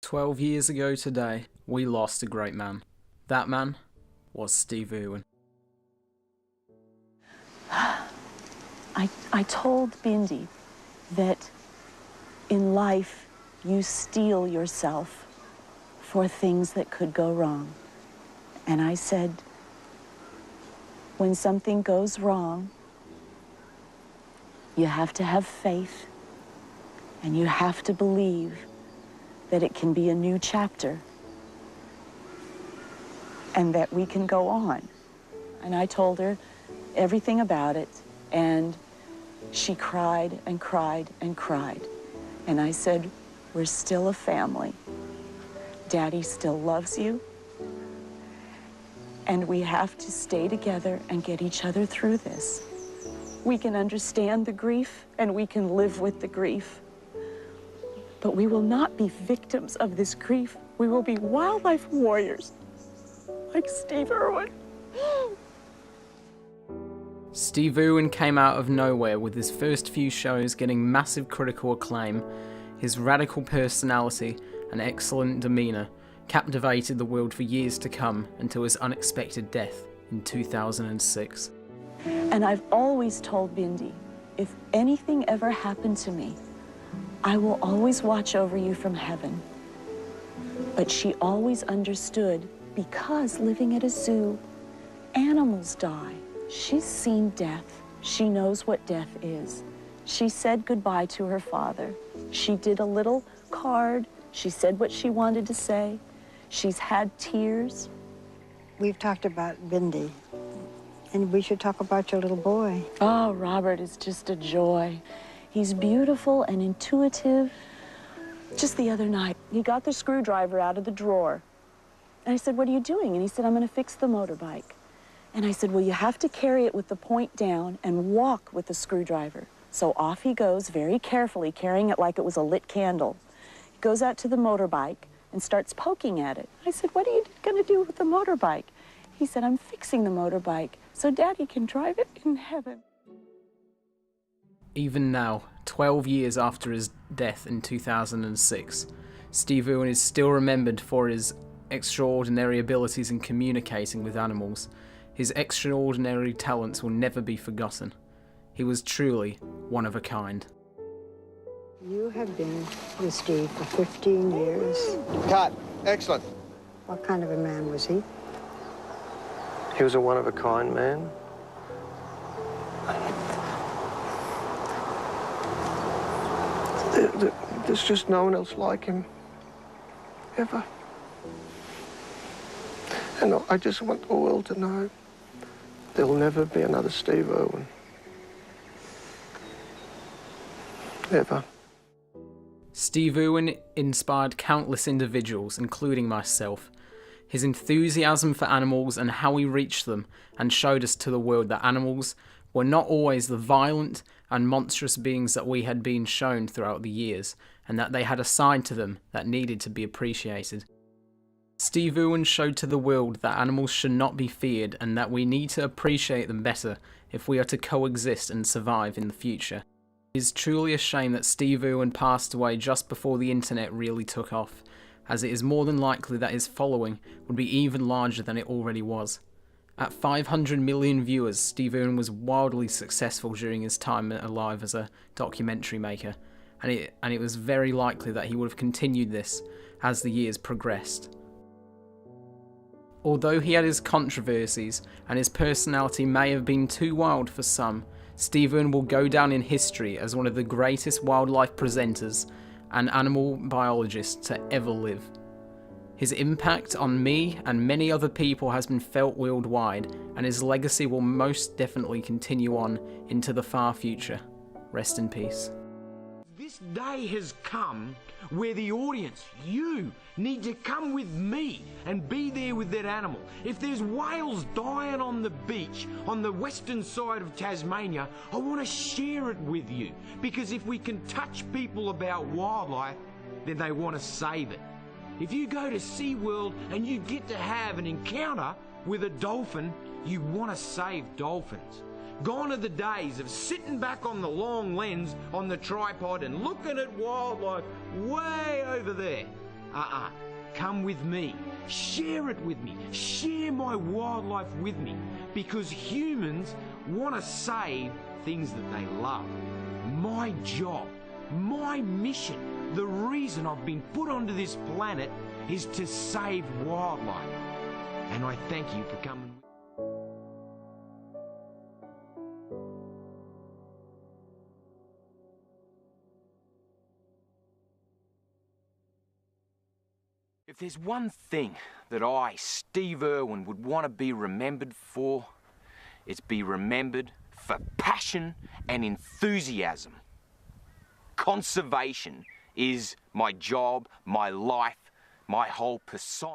12 years ago today, we lost a great man. That man was Steve Irwin. I told Bindi that in life you steel yourself for things that could go wrong. And I said, when something goes wrong, you have to have faith and you have to believe that it can be a new chapter and that we can go on. And I told her everything about it, and she cried and cried and cried. And I said, we're still a family. Daddy still loves you. And we have to stay together and get each other through this. We can understand the grief and we can live with the grief. But we will not be victims of this grief. We will be wildlife warriors, like Steve Irwin. Steve Irwin came out of nowhere with his first few shows getting massive critical acclaim. His radical personality and excellent demeanour captivated the world for years to come until his unexpected death in 2006. And I've always told Bindi, if anything ever happened to me, I will always watch over you from heaven. But she always understood, because living at a zoo, animals die. She's seen death. She knows what death is. She said goodbye to her father. She did a little card. She said what she wanted to say. She's had tears. We've talked about Bindi, and we should talk about your little boy. Oh, Robert is just a joy. He's beautiful and intuitive. Just the other night, he got the screwdriver out of the drawer. And I said, what are you doing? And he said, I'm going to fix the motorbike. And I said, well, you have to carry it with the point down and walk with the screwdriver. So off he goes, very carefully, carrying it like it was a lit candle. He goes out to the motorbike and starts poking at it. I said, what are you going to do with the motorbike? He said, I'm fixing the motorbike so Daddy can drive it in heaven. Even now, 12 years after his death in 2006, Steve Irwin is still remembered for his extraordinary abilities in communicating with animals. His extraordinary talents will never be forgotten. He was truly one of a kind. You have been with Steve for 15 years. Cut. Excellent. What kind of a man was he? He was a one-of-a-kind man. There's just no one else like him. Ever. And I just want the world to know there'll never be another Steve Irwin. Ever. Steve Irwin inspired countless individuals, including myself. His enthusiasm for animals and how he reached them and showed us to the world that animals were not always the violent and monstrous beings that we had been shown throughout the years, and that they had a side to them that needed to be appreciated. Steve Irwin showed to the world that animals should not be feared and that we need to appreciate them better if we are to coexist and survive in the future. It is truly a shame that Steve Irwin passed away just before the internet really took off, as it is more than likely that his following would be even larger than it already was. At 500 million viewers, Steve Irwin was wildly successful during his time alive as a documentary maker, and it was very likely that he would have continued this as the years progressed. Although he had his controversies and his personality may have been too wild for some, Steve Irwin will go down in history as one of the greatest wildlife presenters and animal biologists to ever live. His impact on me and many other people has been felt worldwide, and his legacy will most definitely continue on into the far future. Rest in peace. This day has come where the audience, you, need to come with me and be there with that animal. If there's whales dying on the beach on the western side of Tasmania, I want to share it with you, because if we can touch people about wildlife, then they want to save it. If you go to SeaWorld and you get to have an encounter with a dolphin, you want to save dolphins. Gone are the days of sitting back on the long lens on the tripod and looking at wildlife way over there. Come with me. Share it with me. Share my wildlife with me. Because humans want to save things that they love. My job, my mission, the reason I've been put onto this planet is to save wildlife. And I thank you for coming. If there's one thing that I, Steve Irwin, would want to be remembered for, it's be remembered for passion and enthusiasm. Conservation is my job, my life, my whole persona.